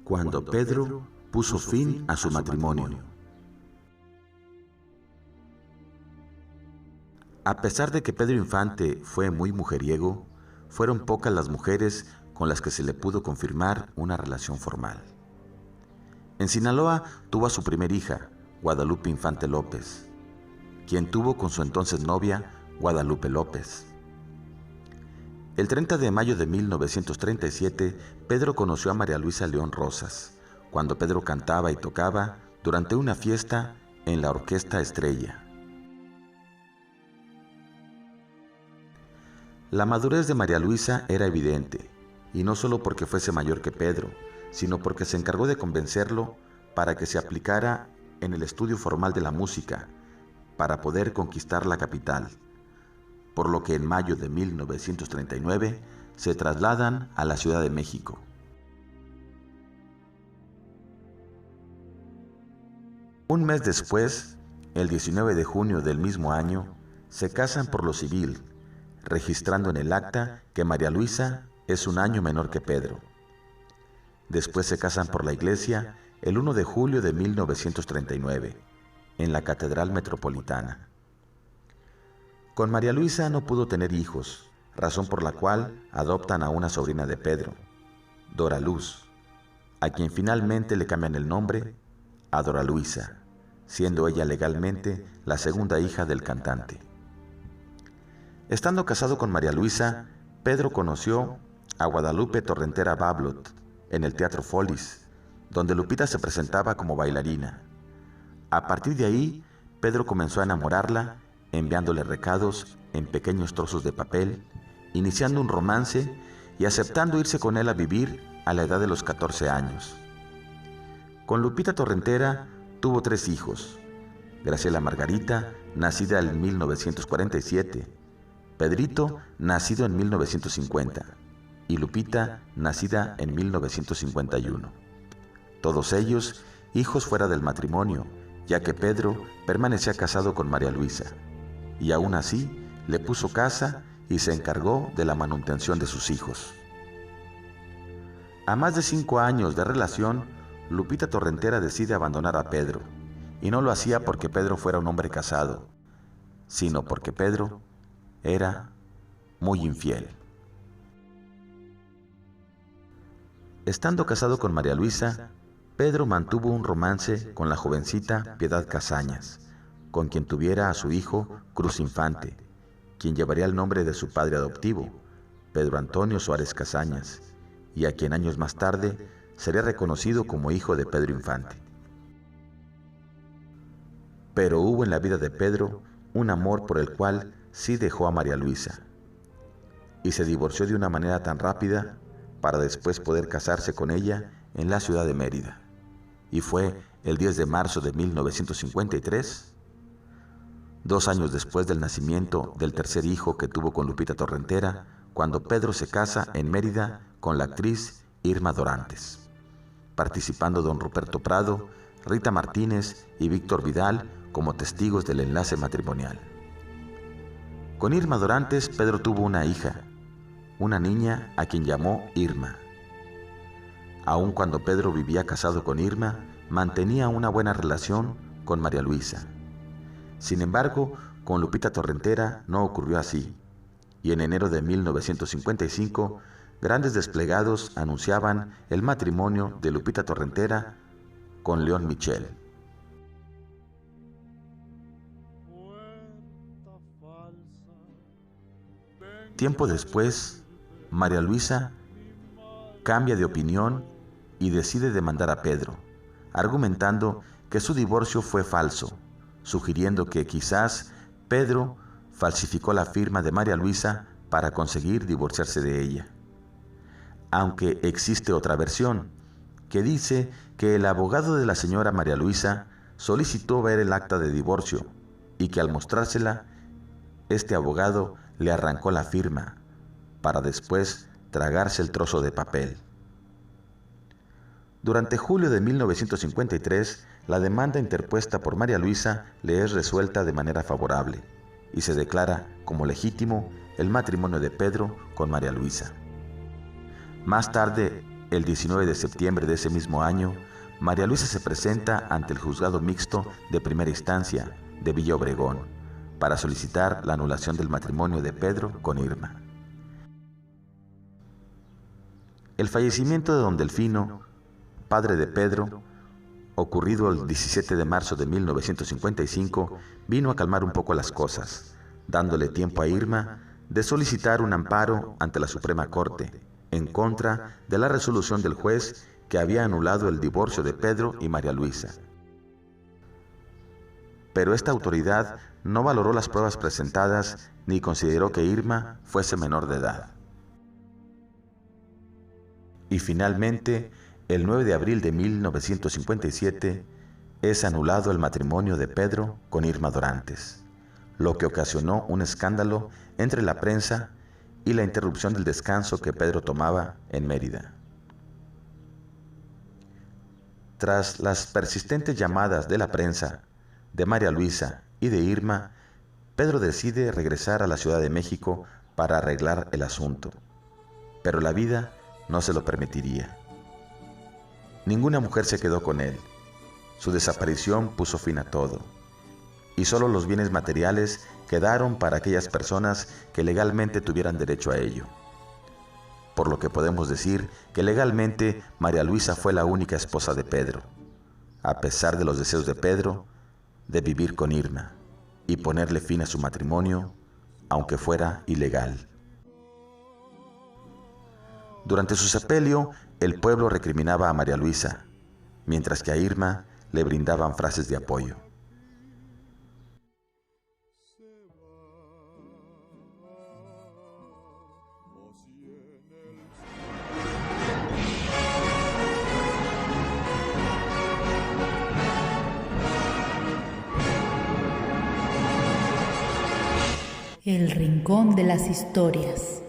cuando Pedro puso fin a su matrimonio. A pesar de que Pedro Infante fue muy mujeriego, fueron pocas las mujeres con las que se le pudo confirmar una relación formal. En Sinaloa tuvo a su primer hija, Guadalupe Infante López, quien tuvo con su entonces novia, Guadalupe López. El 30 de mayo de 1937, Pedro conoció a María Luisa León Rosas, cuando Pedro cantaba y tocaba durante una fiesta en la Orquesta Estrella. La madurez de María Luisa era evidente, y no solo porque fuese mayor que Pedro, sino porque se encargó de convencerlo para que se aplicara en el estudio formal de la música, para poder conquistar la capital, por lo que en mayo de 1939 se trasladan a la Ciudad de México. Un mes después, el 19 de junio del mismo año, se casan por lo civil, registrando en el acta que María Luisa es un año menor que Pedro. Después se casan por la iglesia el 1 de julio de 1939, en la Catedral Metropolitana. Con María Luisa no pudo tener hijos, razón por la cual adoptan a una sobrina de Pedro, Dora Luz, a quien finalmente le cambian el nombre a Dora Luisa, siendo ella legalmente la segunda hija del cantante. Estando casado con María Luisa, Pedro conoció a Guadalupe Torrentera Bablot en el Teatro Follis, donde Lupita se presentaba como bailarina. A partir de ahí, Pedro comenzó a enamorarla, enviándole recados en pequeños trozos de papel, iniciando un romance y aceptando irse con él a vivir a la edad de los 14 años. Con Lupita Torrentera tuvo 3 hijos: Graciela Margarita, nacida en 1947, Pedrito, nacido en 1950, y Lupita, nacida en 1951. Todos ellos hijos fuera del matrimonio, ya que Pedro permanecía casado con María Luisa, y aún así le puso casa y se encargó de la manutención de sus hijos. A más de 5 años de relación, Lupita Torrentera decide abandonar a Pedro, y no lo hacía porque Pedro fuera un hombre casado, sino porque Pedro era muy infiel. Estando casado con María Luisa, Pedro mantuvo un romance con la jovencita Piedad Casañas, con quien tuviera a su hijo Cruz Infante, quien llevaría el nombre de su padre adoptivo, Pedro Antonio Suárez Casañas, y a quien años más tarde sería reconocido como hijo de Pedro Infante. Pero hubo en la vida de Pedro un amor por el cual sí dejó a María Luisa, y se divorció de una manera tan rápida para después poder casarse con ella en la ciudad de Mérida. Y fue el 10 de marzo de 1953, 2 años después del nacimiento del tercer hijo que tuvo con Lupita Torrentera, cuando Pedro se casa en Mérida con la actriz Irma Dorantes, participando don Ruperto Prado, Rita Martínez y Víctor Vidal como testigos del enlace matrimonial. Con Irma Dorantes, Pedro tuvo una hija, una niña a quien llamó Irma. Aun cuando Pedro vivía casado con Irma, mantenía una buena relación con María Luisa. Sin embargo, con Lupita Torrentera no ocurrió así, y en enero de 1955, grandes desplegados anunciaban el matrimonio de Lupita Torrentera con León Michel. Tiempo después, María Luisa cambia de opinión y decide demandar a Pedro, argumentando que su divorcio fue falso, sugiriendo que quizás Pedro falsificó la firma de María Luisa para conseguir divorciarse de ella. Aunque existe otra versión, que dice que el abogado de la señora María Luisa solicitó ver el acta de divorcio y que al mostrársela, este abogado le arrancó la firma para después tragarse el trozo de papel. Durante julio de 1953, la demanda interpuesta por María Luisa le es resuelta de manera favorable y se declara como legítimo el matrimonio de Pedro con María Luisa. Más tarde, el 19 de septiembre de ese mismo año, María Luisa se presenta ante el Juzgado Mixto de Primera Instancia de Villa Obregón para solicitar la anulación del matrimonio de Pedro con Irma. El fallecimiento de don Delfino, padre de Pedro, ocurrido el 17 de marzo de 1955, vino a calmar un poco las cosas, dándole tiempo a Irma de solicitar un amparo ante la Suprema Corte en contra de la resolución del juez que había anulado el divorcio de Pedro y María Luisa. Pero esta autoridad no valoró las pruebas presentadas ni consideró que Irma fuese menor de edad. Y finalmente, el 9 de abril de 1957, es anulado el matrimonio de Pedro con Irma Dorantes, lo que ocasionó un escándalo entre la prensa y la interrupción del descanso que Pedro tomaba en Mérida. Tras las persistentes llamadas de la prensa, de María Luisa y de Irma, Pedro decide regresar a la Ciudad de México para arreglar el asunto, pero la vida no se lo permitiría. Ninguna mujer se quedó con él. Su desaparición puso fin a todo, y solo los bienes materiales quedaron para aquellas personas que legalmente tuvieran derecho a ello. Por lo que podemos decir que legalmente María Luisa fue la única esposa de Pedro, a pesar de los deseos de Pedro de vivir con Irma y ponerle fin a su matrimonio, aunque fuera ilegal. Durante su sepelio, el pueblo recriminaba a María Luisa, mientras que a Irma le brindaban frases de apoyo. El Rincón de las Historias.